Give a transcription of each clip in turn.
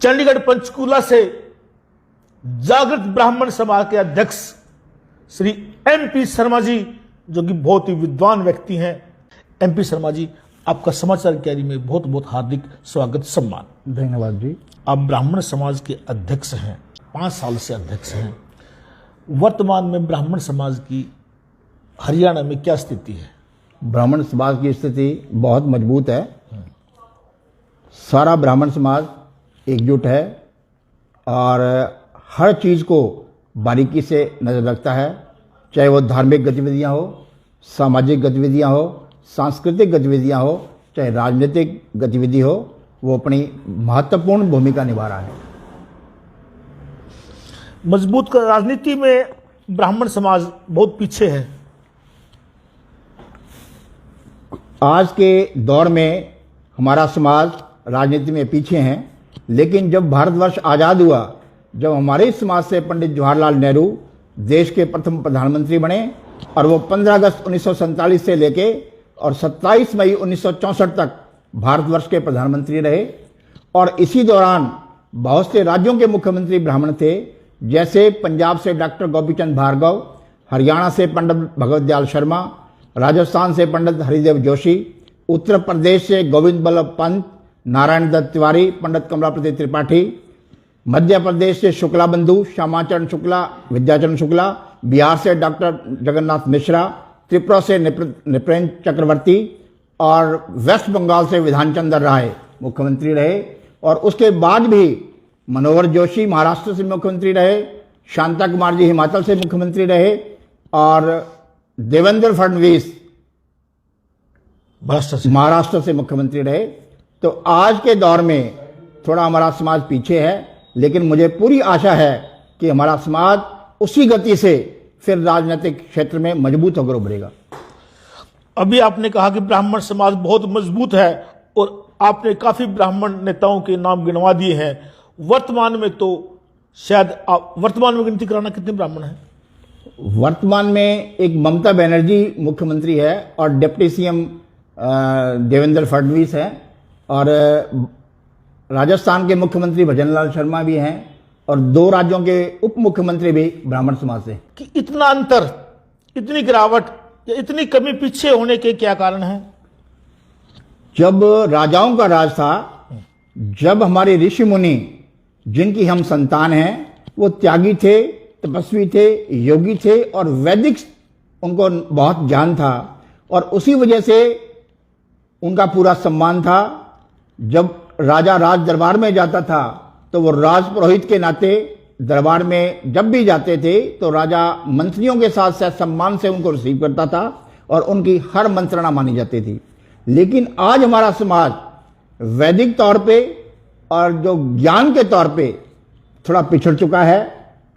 चंडीगढ़ पंचकूला से जागृत ब्राह्मण समाज के अध्यक्ष श्री MP शर्मा जी, जो कि बहुत ही विद्वान व्यक्ति हैं। MP शर्मा जी, आपका समाचार कैरी में बहुत बहुत हार्दिक स्वागत सम्मान। धन्यवाद जी। आप ब्राह्मण समाज के अध्यक्ष हैं, 5 साल से अध्यक्ष हैं। वर्तमान में ब्राह्मण समाज की हरियाणा में क्या स्थिति है? ब्राह्मण समाज की स्थिति बहुत मजबूत है। सारा ब्राह्मण समाज एकजुट है और हर चीज़ को बारीकी से नज़र रखता है, चाहे वो धार्मिक गतिविधियां हो, सामाजिक गतिविधियां हो, सांस्कृतिक गतिविधियां हो, चाहे राजनीतिक गतिविधि हो, वो अपनी महत्वपूर्ण भूमिका निभा रहा है। मजबूत राजनीति में ब्राह्मण समाज बहुत पीछे है। आज के दौर में हमारा समाज राजनीति में पीछे हैं, लेकिन जब भारतवर्ष आज़ाद हुआ, जब हमारे समाज से पंडित जवाहरलाल नेहरू देश के प्रथम प्रधानमंत्री बने और वो 15 अगस्त 1947 से लेके और 27 मई 1964 तक भारतवर्ष के प्रधानमंत्री रहे। और इसी दौरान बहुत से राज्यों के मुख्यमंत्री ब्राह्मण थे, जैसे पंजाब से डॉक्टर गोपीचंद भार्गव, हरियाणा से पंडित भगवत दयाल शर्मा, राजस्थान से पंडित हरिदेव जोशी, उत्तर प्रदेश से गोविंद बल्लभ पंत, नारायण दत्त तिवारी, पंडित कमलापति त्रिपाठी, मध्य प्रदेश से शुक्ला बंधु, श्यामाचरण शुक्ला, विद्याचरण शुक्ला, बिहार से डॉक्टर जगन्नाथ मिश्रा, त्रिपुरा से नृपेंद्र चक्रवर्ती और वेस्ट बंगाल से विधान चंद्र राय मुख्यमंत्री रहे। और उसके बाद भी मनोहर जोशी महाराष्ट्र से मुख्यमंत्री रहे, शांता कुमार जी हिमाचल से मुख्यमंत्री रहे और देवेंद्र फडणवीस महाराष्ट्र से मुख्यमंत्री रहे। तो आज के दौर में थोड़ा हमारा समाज पीछे है, लेकिन मुझे पूरी आशा है कि हमारा समाज उसी गति से फिर राजनीतिक क्षेत्र में मजबूत होकर उभरेगा। अभी आपने कहा कि ब्राह्मण समाज बहुत मजबूत है और आपने काफी ब्राह्मण नेताओं के नाम गिनवा दिए हैं। वर्तमान में तो शायद आप वर्तमान में गिनती कराना, कितने ब्राह्मण हैं? वर्तमान में एक ममता बनर्जी मुख्यमंत्री है और डिप्टी CM देवेंद्र फडणवीस है और राजस्थान के मुख्यमंत्री भजनलाल शर्मा भी हैं और 2 राज्यों के उप मुख्यमंत्री भी ब्राह्मण समाज से। कि इतना अंतर, इतनी गिरावट या इतनी कमी पीछे होने के क्या कारण है? जब राजाओं का राज था, जब हमारे ऋषि मुनि जिनकी हम संतान हैं, वो त्यागी थे, तपस्वी थे, योगी थे और वैदिक उनको बहुत ज्ञान था और उसी वजह से उनका पूरा सम्मान था। जब राजा राज दरबार में जाता था तो वो राज पुरोहित के नाते दरबार में जब भी जाते थे तो राजा मंत्रियों के साथ साथ सम्मान से उनको रिसीव करता था और उनकी हर मंत्रणा मानी जाती थी। लेकिन आज हमारा समाज वैदिक तौर पे और जो ज्ञान के तौर पे थोड़ा पिछड़ चुका है।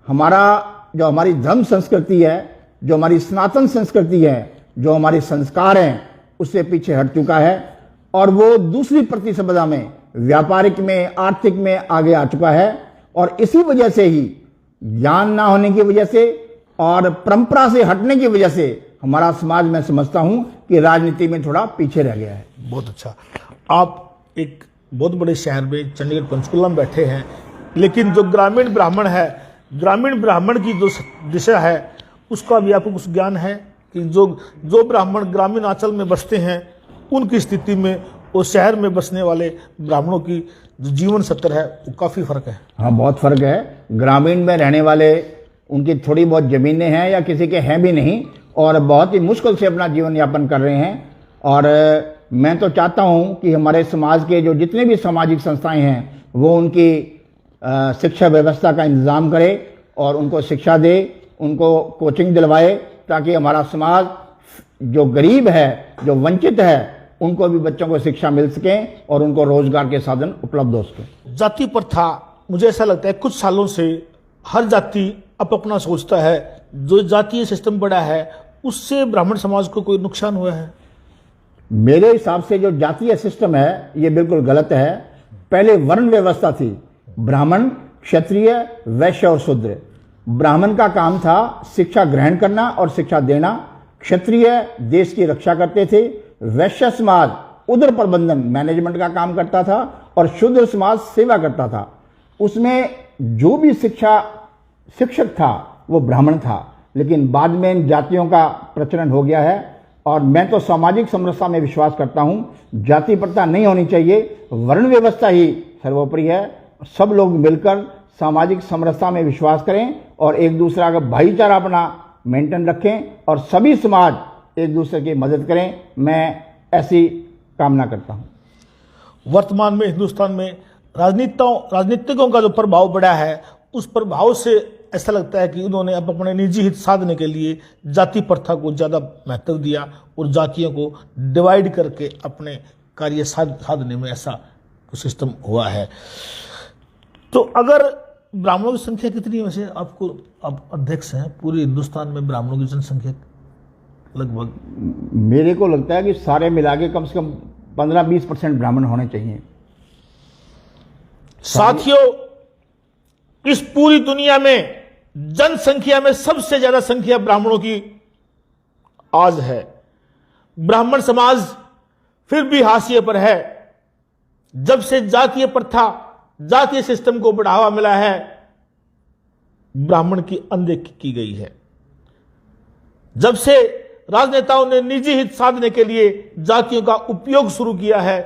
हमारी धर्म संस्कृति है, जो हमारी सनातन संस्कृति है, जो हमारे संस्कार हैं, उससे पीछे हट चुका है और वो दूसरी प्रतिस्पर्धा में, व्यापारिक में, आर्थिक में आगे आ चुका है। और इसी वजह से ही, ज्ञान ना होने की वजह से और परंपरा से हटने की वजह से हमारा समाज, मैं समझता हूं कि राजनीति में थोड़ा पीछे रह गया है। बहुत अच्छा। आप एक बहुत बड़े शहर में चंडीगढ़ पंचकुला में बैठे हैं, लेकिन जो ग्रामीण ब्राह्मण है, ग्रामीण ब्राह्मण की जो दिशा है, उसका भी आपको कुछ ज्ञान है कि जो ब्राह्मण ग्रामीण अंचल में बसते हैं, उनकी स्थिति में और शहर में बसने वाले ब्राह्मणों की जो जीवन स्तर है, वो काफ़ी फर्क है? हाँ, बहुत फर्क है। ग्रामीण में रहने वाले, उनकी थोड़ी बहुत ज़मीनें हैं या किसी के हैं भी नहीं और बहुत ही मुश्किल से अपना जीवन यापन कर रहे हैं। और मैं तो चाहता हूँ कि हमारे समाज के जो जितने भी सामाजिक संस्थाएं हैं, वो उनकी शिक्षा व्यवस्था का इंतज़ाम करे और उनको शिक्षा दे, उनको कोचिंग दिलवाए, ताकि हमारा समाज जो गरीब है, जो वंचित है, उनको भी बच्चों को शिक्षा मिल सके और उनको रोजगार के साधन उपलब्ध हो सके। जाति प्रथा, मुझे ऐसा लगता है कुछ सालों से हर जाति अपना सोचता है। जो जातीय सिस्टम बड़ा है, उससे ब्राह्मण समाज को कोई नुकसान हुआ है? मेरे हिसाब से जो जातीय सिस्टम है, ये बिल्कुल गलत है। पहले वर्ण व्यवस्था थी, ब्राह्मण, क्षत्रिय, वैश्य और शूद्र। ब्राह्मण का काम था शिक्षा ग्रहण करना और शिक्षा देना, क्षत्रिय देश की रक्षा करते थे, वैश्य समाज उदर प्रबंधन मैनेजमेंट का काम करता था और शूद्र समाज सेवा करता था। उसमें जो भी शिक्षक था वो ब्राह्मण था, लेकिन बाद में इन जातियों का प्रचलन हो गया है। और मैं तो सामाजिक समरसता में विश्वास करता हूं, जाति प्रथा नहीं होनी चाहिए, वर्ण व्यवस्था ही सर्वोपरि है। सब लोग मिलकर सामाजिक समरसता में विश्वास करें और एक दूसरा का भाईचारा अपना मेंटेन रखें और सभी समाज एक दूसरे की मदद करें। मैं ऐसी कामना करता हूं। वर्तमान में हिंदुस्तान में राजनीतिकों का जो प्रभाव बढ़ा है, उस प्रभाव से ऐसा लगता है कि उन्होंने अब अपने निजी हित साधने के लिए जाति प्रथा को ज़्यादा महत्व दिया और जातियों को डिवाइड करके अपने कार्य साधने में ऐसा सिस्टम हुआ है। तो अगर ब्राह्मणों की संख्या कितनी है वैसे आपको, आप अध्यक्ष हैं, पूरे हिंदुस्तान में ब्राह्मणों की जनसंख्या लगभग? मेरे को लगता है कि सारे मिला के कम से कम 15-20% ब्राह्मण होने चाहिए। साथियों, इस पूरी दुनिया में जनसंख्या में सबसे ज्यादा संख्या ब्राह्मणों की आज है। ब्राह्मण समाज फिर भी हाशिए पर है। जब से जातीय प्रथा, जातीय सिस्टम को बढ़ावा मिला है, ब्राह्मण की अनदेखी की गई है। जब से राजनेताओं ने निजी हित साधने के लिए जातियों का उपयोग शुरू किया है,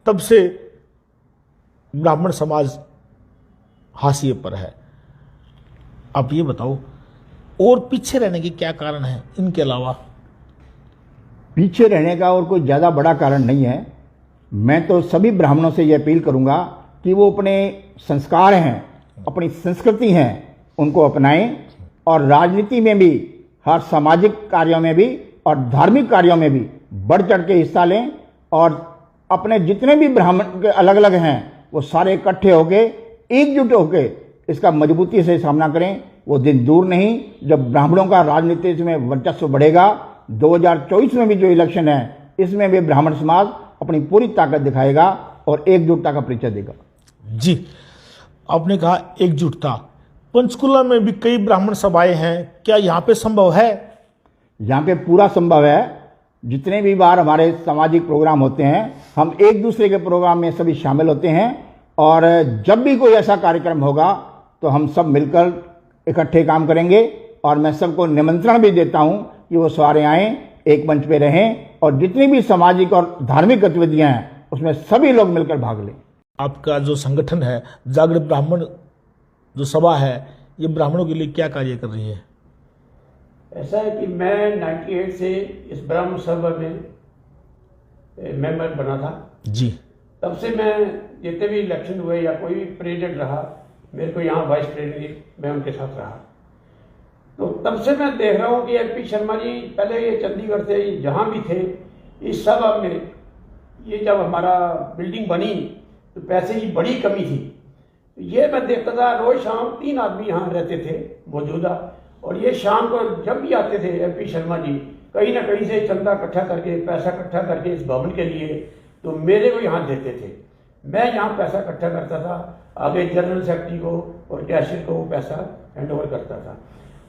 तब से ब्राह्मण समाज हाशिए पर है। आप ये बताओ, और पीछे रहने के क्या कारण है इनके अलावा? पीछे रहने का और कोई ज़्यादा बड़ा कारण नहीं है। मैं तो सभी ब्राह्मणों से यह अपील करूंगा कि वो अपने संस्कार हैं, अपनी संस्कृति हैं, उनको अपनाएं और राजनीति में भी, हर सामाजिक कार्यों में भी और धार्मिक कार्यों में भी बढ़ चढ़ के हिस्सा लें और अपने जितने भी ब्राह्मण के अलग अलग हैं वो सारे इकट्ठे होके, एकजुट होके इसका मजबूती से सामना करें। वो दिन दूर नहीं जब ब्राह्मणों का राजनीति में वर्चस्व बढ़ेगा। 2024 में भी जो इलेक्शन है, इसमें भी ब्राह्मण समाज अपनी पूरी ताकत दिखाएगा और एकजुटता का परिचय देगा। जी, आपने कहा एकजुटता। पंचकुला में भी कई ब्राह्मण सभाएं हैं, क्या यहाँ पे संभव है? यहाँ पे पूरा संभव है। जितने भी बार हमारे सामाजिक प्रोग्राम होते हैं, हम एक दूसरे के प्रोग्राम में सभी शामिल होते हैं और जब भी कोई ऐसा कार्यक्रम होगा तो हम सब मिलकर इकट्ठे काम करेंगे। और मैं सबको निमंत्रण भी देता हूं कि वो सारे आएं, एक मंच पे रहें और जितनी भी सामाजिक और धार्मिक गतिविधियां हैं उसमें सभी लोग मिलकर भाग लें। आपका जो संगठन है जागृत ब्राह्मण जो सभा है, ये ब्राह्मणों के लिए क्या कार्य कर रही है? ऐसा है कि मैं 98 से इस ब्राह्मण सभा में मेंबर बना था जी। तब से मैं जितने भी इलेक्शन हुए या कोई भी प्रेसिडेंट रहा, मेरे को यहाँ वाइस प्रेसिडेंट मैं उनके साथ रहा। तो तब से मैं देख रहा हूँ कि एमपी शर्मा जी पहले ये चंडीगढ़ से जहाँ भी थे, इस सभा में ये जब हमारा बिल्डिंग बनी तो पैसे की बड़ी कमी थी। ये मैं देखता था, रोज शाम 3 आदमी यहाँ रहते थे मौजूदा, और ये शाम को जब भी आते थे एमपी शर्मा जी कहीं ना कहीं से चंदा इकट्ठा करके, पैसा इकट्ठा करके इस भवन के लिए, तो मेरे को यहाँ देते थे। मैं यहाँ पैसा इकट्ठा करता था, आगे जनरल सेक्रेटरी को और कैशियर को वो पैसा हैंड ओवर करता था।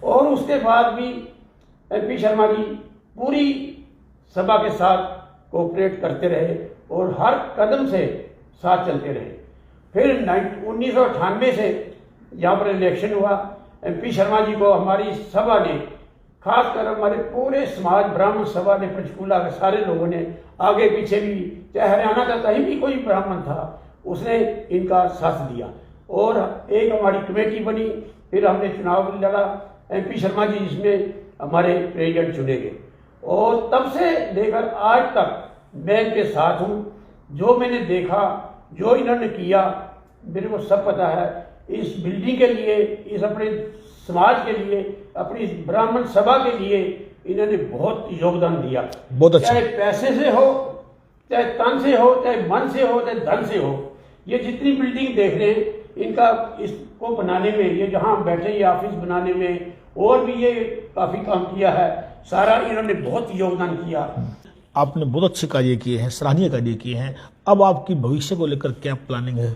और उसके बाद भी एमपी शर्मा जी पूरी सभा के साथ कोऑपरेट करते रहे और हर कदम से साथ चलते रहे। फिर 1998 से यहाँ पर इलेक्शन हुआ, एमपी शर्मा जी को हमारी सभा ने, खासकर हमारे पूरे समाज ब्राह्मण सभा ने, पंचकूला के सारे लोगों ने, आगे पीछे भी, चाहे हरियाणा का कहीं भी कोई ब्राह्मण था, उसने इनका साथ दिया और एक हमारी कमेटी बनी। फिर हमने चुनाव लड़ा, एमपी शर्मा जी इसमें हमारे प्रेसिडेंट चुने गए और तब से लेकर आज तक मैं इनके साथ हूँ। जो मैंने देखा, जो इन्होंने किया, मेरे को सब पता है। इस बिल्डिंग के लिए, इस अपने समाज के लिए, अपनी ब्राह्मण सभा के लिए इन्होंने बहुत योगदान दिया। बहुत अच्छा। चाहे पैसे से हो, चाहे तन से हो, चाहे मन से हो, चाहे धन से हो। ये जितनी बिल्डिंग देख रहे हैं, इनका इसको बनाने में, ये जहां हम बैठे ये ऑफिस बनाने में, और भी ये काफी काम किया है। सारा इन्होंने बहुत योगदान किया। आपने बहुत अच्छे कार्य किए हैं, सराहनीय कार्य किए हैं। अब आपकी भविष्य को लेकर क्या प्लानिंग है?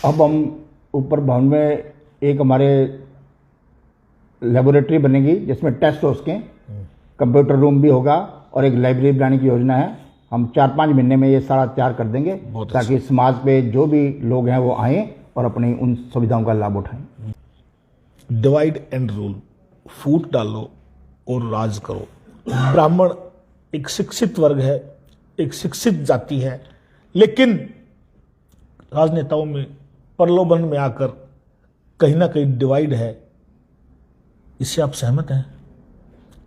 अब हम ऊपर भवन में एक हमारे लेबोरेटरी बनेगी जिसमें टेस्ट हो उसके, कंप्यूटर रूम भी होगा और एक लाइब्रेरी बनाने की योजना है। हम 4-5 महीने में ये सारा तैयार कर देंगे बहुत ताकि समाज पे जो भी लोग हैं वो आएँ और अपनी उन सुविधाओं का लाभ उठाएं। डिवाइड एंड रूल, फूट डालो और राज करो। ब्राह्मण एक शिक्षित वर्ग है, एक शिक्षित जाति है, लेकिन राजनेताओं में प्रलोभन में आकर कहीं ना कहीं डिवाइड है। इससे आप सहमत हैं?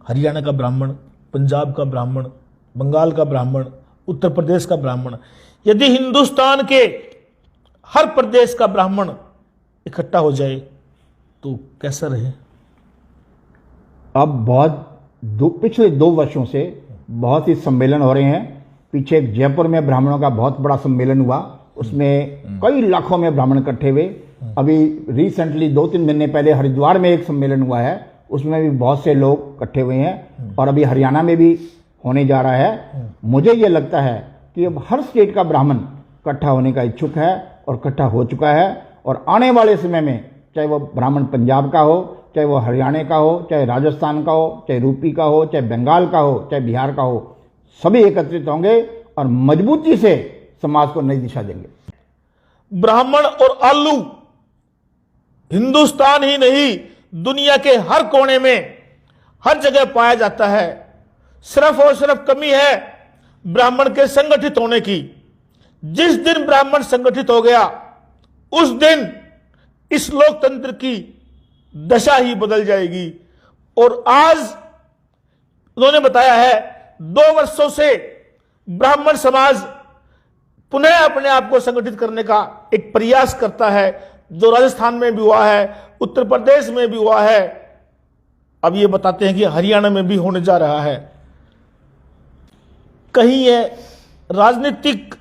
हरियाणा का ब्राह्मण, पंजाब का ब्राह्मण, बंगाल का ब्राह्मण, उत्तर प्रदेश का ब्राह्मण, यदि हिंदुस्तान के हर प्रदेश का ब्राह्मण इकट्ठा हो जाए तो कैसा रहे? अब पिछले 2 वर्षों से बहुत ही सम्मेलन हो रहे हैं। पीछे एक जयपुर में ब्राह्मणों का बहुत बड़ा सम्मेलन हुआ, उसमें कई लाखों में ब्राह्मण इकट्ठे हुए। अभी रिसेंटली 2-3 महीने पहले हरिद्वार में एक सम्मेलन हुआ है, उसमें भी बहुत से लोग इकट्ठे हुए हैं और अभी हरियाणा में भी होने जा रहा है। मुझे ये लगता है कि अब हर स्टेट का ब्राह्मण इकट्ठा होने का इच्छुक है और इकट्ठा हो चुका है, और आने वाले समय में चाहे वो ब्राह्मण पंजाब का हो, चाहे वो हरियाणा का हो, चाहे राजस्थान का हो, चाहे यूपी का हो, चाहे बंगाल का हो, चाहे बिहार का हो, सभी एकत्रित होंगे और मजबूती से समाज को नई दिशा देंगे। ब्राह्मण और आलू हिंदुस्तान ही नहीं, दुनिया के हर कोने में हर जगह पाया जाता है। सिर्फ और सिर्फ कमी है ब्राह्मण के संगठित होने की। जिस दिन ब्राह्मण संगठित हो गया उस दिन इस लोकतंत्र की दशा ही बदल जाएगी। और आज उन्होंने बताया है 2 वर्षों से ब्राह्मण समाज पुनः अपने आप को संगठित करने का एक प्रयास करता है, जो राजस्थान में भी हुआ है, उत्तर प्रदेश में भी हुआ है, अब ये बताते हैं कि हरियाणा में भी होने जा रहा है। कहीं ये राजनीतिक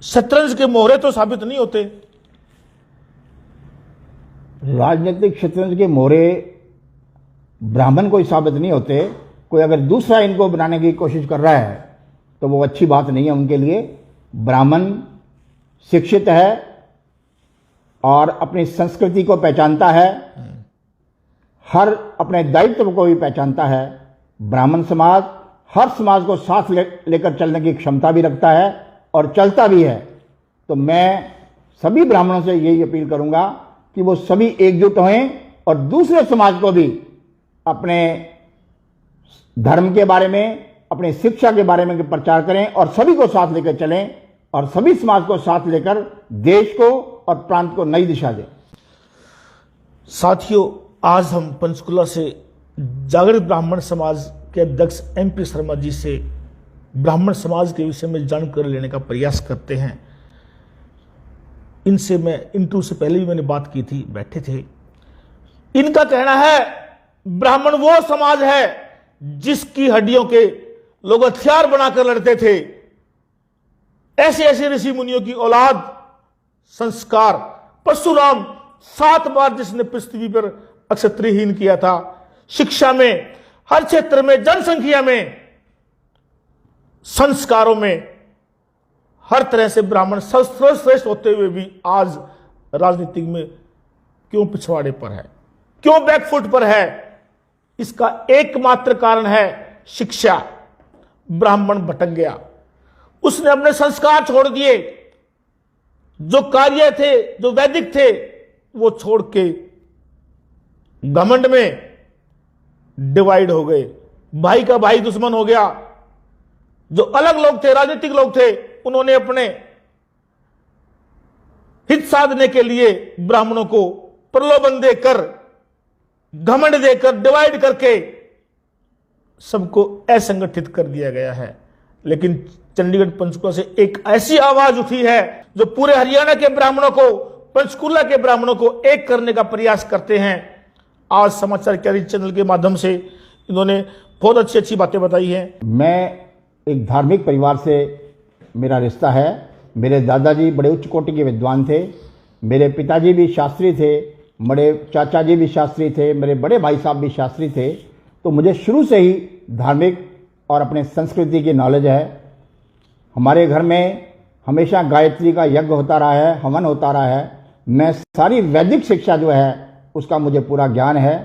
शतरंज के मोहरे तो साबित नहीं होते? राजनीतिक शतरंज के मोहरे ब्राह्मण कोई साबित नहीं होते। कोई अगर दूसरा इनको बनाने की कोशिश कर रहा है तो वो अच्छी बात नहीं है उनके लिए। ब्राह्मण शिक्षित है और अपनी संस्कृति को पहचानता है, हर अपने दायित्व को भी पहचानता है। ब्राह्मण समाज हर समाज को साथ लेकर चलने की क्षमता भी रखता है और चलता भी है। तो मैं सभी ब्राह्मणों से यही अपील करूंगा कि वो सभी एकजुट हों और दूसरे समाज को भी अपने धर्म के बारे में, अपने शिक्षा के बारे में प्रचार करें और सभी को साथ लेकर चलें और सभी समाज को साथ लेकर देश को और प्रांत को नई दिशा दें। साथियों, आज हम पंचकुला से जागृत ब्राह्मण समाज के अध्यक्ष MP शर्मा जी से ब्राह्मण समाज के विषय में जानकारी लेने का प्रयास करते हैं। इनसे मैं इंटरव्यू से पहले भी मैंने बात की थी, बैठे थे। इनका कहना है ब्राह्मण वो समाज है जिसकी हड्डियों के लोग हथियार बनाकर लड़ते थे। ऐसे ऐसे ऋषि मुनियों की औलाद, संस्कार, परशुराम 7 बार जिसने पृथ्वी पर अक्षत्रहीन किया था, शिक्षा में, हर क्षेत्र में, जनसंख्या में, संस्कारों में, हर तरह से ब्राह्मण सर्वश्रेष्ठ होते हुए भी आज राजनीति में क्यों पिछवाड़े पर है, क्यों बैकफुट पर है? इसका एकमात्र कारण है शिक्षा। ब्राह्मण भटक गया, उसने अपने संस्कार छोड़ दिए, जो कार्य थे, जो वैदिक थे, वो छोड़ के घमंड में डिवाइड हो गए। भाई का भाई दुश्मन हो गया। जो अलग लोग थे, राजनीतिक लोग थे, उन्होंने अपने हित साधने के लिए ब्राह्मणों को प्रलोभन देकर, घमंड देकर, डिवाइड करके सबको असंगठित कर दिया गया है। लेकिन चंडीगढ़ पंचकुला से एक ऐसी आवाज उठी है जो पूरे हरियाणा के ब्राह्मणों को, पंचकुला के ब्राह्मणों को एक करने का प्रयास करते हैं। आज समाचार कैरी चैनल के माध्यम से इन्होंने बहुत अच्छी अच्छी बातें बताई हैं। मैं एक धार्मिक परिवार से मेरा रिश्ता है। मेरे दादाजी बड़े उच्च कोटि के विद्वान थे, मेरे पिताजी भी शास्त्री थे, बड़े चाचा जी भी शास्त्री थे, मेरे बड़े भाई साहब भी शास्त्री थे। तो मुझे शुरू से ही धार्मिक और अपने संस्कृति की नॉलेज है। हमारे घर में हमेशा गायत्री का यज्ञ होता रहा है, हवन होता रहा है। मैं सारी वैदिक शिक्षा जो है उसका मुझे पूरा ज्ञान है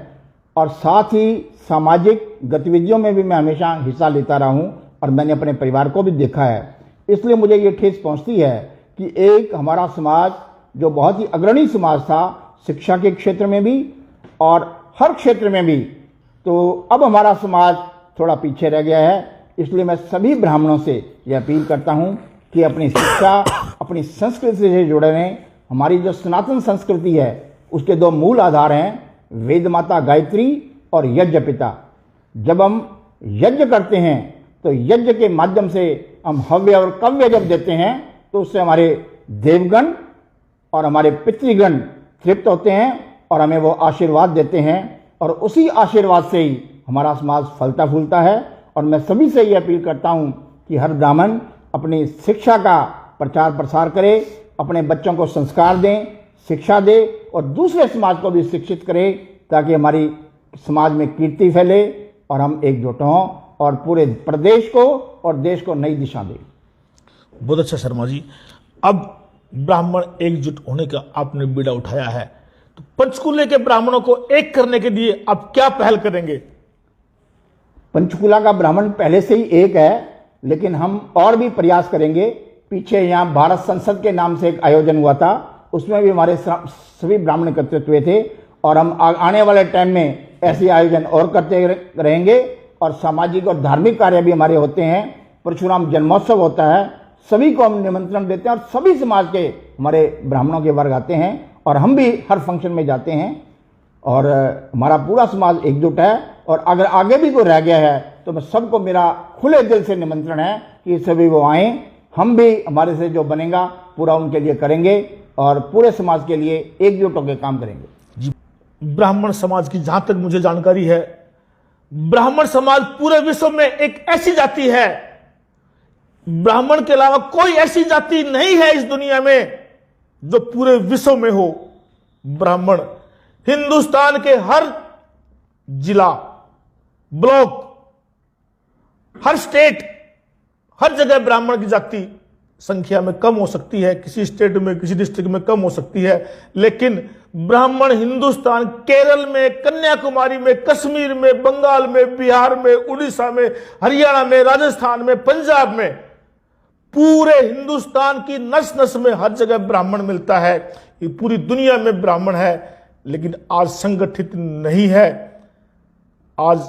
और साथ ही सामाजिक गतिविधियों में भी मैं हमेशा हिस्सा लेता रहा हूँ और मैंने अपने परिवार को भी देखा है। इसलिए मुझे ये ठेस पहुँचती है कि एक हमारा समाज जो बहुत ही अग्रणी समाज था, शिक्षा के क्षेत्र में भी और हर क्षेत्र में भी। तो अब हमारा समाज थोड़ा पीछे रह गया है। इसलिए मैं सभी ब्राह्मणों से यह अपील करता हूं कि अपनी शिक्षा, अपनी संस्कृति से जुड़े रहें। हमारी जो सनातन संस्कृति है उसके दो मूल आधार हैं, वेद माता गायत्री और यज्ञ पिता। जब हम यज्ञ करते हैं तो यज्ञ के माध्यम से हम हव्य और कव्य जब देते हैं तो उससे हमारे देवगण और हमारे पितृगण तृप्त होते हैं और हमें वो आशीर्वाद देते हैं, और उसी आशीर्वाद से ही हमारा समाज फलता फूलता है। और मैं सभी से ये अपील करता हूँ कि हर ब्राह्मण अपनी शिक्षा का प्रचार प्रसार करे, अपने बच्चों को संस्कार दें, शिक्षा दे और दूसरे समाज को भी शिक्षित करे, ताकि हमारी समाज में कीर्ति फैले और हम एकजुट हों और पूरे प्रदेश को और देश को नई दिशा दें। बहुत अच्छा शर्मा जी। अब ब्राह्मण एकजुट होने का आपने बीड़ा उठाया है, तो पंचकूले के ब्राह्मणों को एक करने के लिए आप क्या पहल करेंगे? पंचकुला का ब्राह्मण पहले से ही एक है, लेकिन हम और भी प्रयास करेंगे। पीछे यहाँ भारत संसद के नाम से एक आयोजन हुआ था, उसमें भी हमारे सभी ब्राह्मण एकत्रित हुए थे, और हम आने वाले टाइम में ऐसे आयोजन और करते रहेंगे। और सामाजिक और धार्मिक कार्य भी हमारे होते हैं। परशुराम जन्मोत्सव होता है, सभी को हम निमंत्रण देते हैं और सभी समाज के हमारे ब्राह्मणों के वर्ग आते हैं, और हम भी हर फंक्शन में जाते हैं, और हमारा पूरा समाज एकजुट है। और अगर आगे भी कोई रह गया है तो मैं सबको मेरा खुले दिल से निमंत्रण है कि सभी वो आएँ। हम भी हमारे से जो बनेगा पूरा उनके लिए करेंगे और पूरे समाज के लिए एकजुट होकर काम करेंगे। जी, ब्राह्मण समाज की जहां तक मुझे जानकारी है, ब्राह्मण समाज पूरे विश्व में एक ऐसी जाति है, ब्राह्मण के अलावा कोई ऐसी जाति नहीं है इस दुनिया में जो पूरे विश्व में हो। ब्राह्मण हिंदुस्तान के हर जिला, ब्लॉक, हर स्टेट, हर जगह ब्राह्मण की जाति संख्या में कम हो सकती है, किसी स्टेट में, किसी डिस्ट्रिक्ट में कम हो सकती है, लेकिन ब्राह्मण हिंदुस्तान, केरल में, कन्याकुमारी में, कश्मीर में, बंगाल में, बिहार में, उड़ीसा में, हरियाणा में, राजस्थान में, पंजाब में, पूरे हिंदुस्तान की नस नस में हर जगह ब्राह्मण मिलता है। ये पूरी दुनिया में ब्राह्मण है, लेकिन आज संगठित नहीं है। आज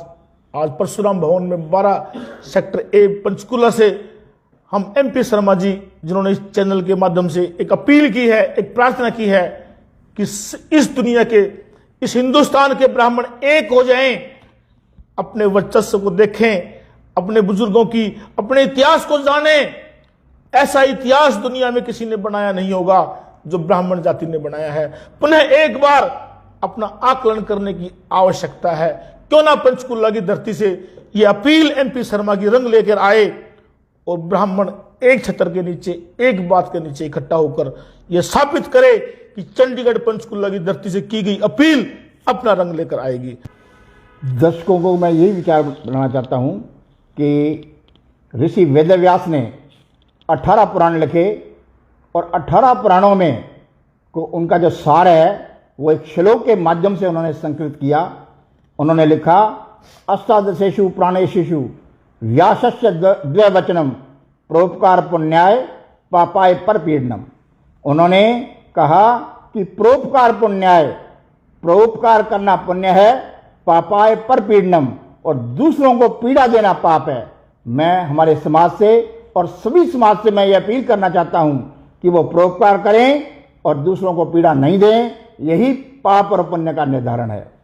परशुराम भवन में 12 सेक्टर ए पंचकुला से हम MP शर्मा जी, जिन्होंने इस चैनल के माध्यम से एक अपील की है, एक प्रार्थना की है कि इस दुनिया के, इस हिंदुस्तान के ब्राह्मण एक हो जाएं, अपने वर्चस्व को देखें, अपने बुजुर्गों की, अपने इतिहास को जानें। ऐसा इतिहास दुनिया में किसी ने बनाया नहीं होगा जो ब्राह्मण जाति ने बनाया है। पुनः एक बार अपना आकलन करने की आवश्यकता है। क्यों ना पंचकुला की धरती से यह अपील MP शर्मा की रंग लेकर आए और ब्राह्मण एक छतर के नीचे, एक बात के नीचे इकट्ठा होकर यह साबित करे कि चंडीगढ़ पंचकुला की धरती से की गई अपील अपना रंग लेकर आएगी। दर्शकों को मैं यही विचार बनाना चाहता हूं कि ऋषि वेदव्यास ने 18 पुराण लिखे, और 18 पुराणों में को उनका जो सार है वो एक श्लोक के माध्यम से उन्होंने संकलित किया। उन्होंने लिखा, अष्टादशेषु प्राणेषु व्यासस्य द्वैवचनम परोपकार पुण्याय पापाय परपीडनम। उन्होंने कहा कि परोपकार पुण्याय, परोपकार करना पुण्य है, पापाय परपीडनम, और दूसरों को पीड़ा देना पाप है। मैं हमारे समाज से और सभी समाज से मैं ये अपील करना चाहता हूं कि वो परोपकार करें और दूसरों को पीड़ा नहीं दें। यही पाप और पुण्य का निर्धारण है।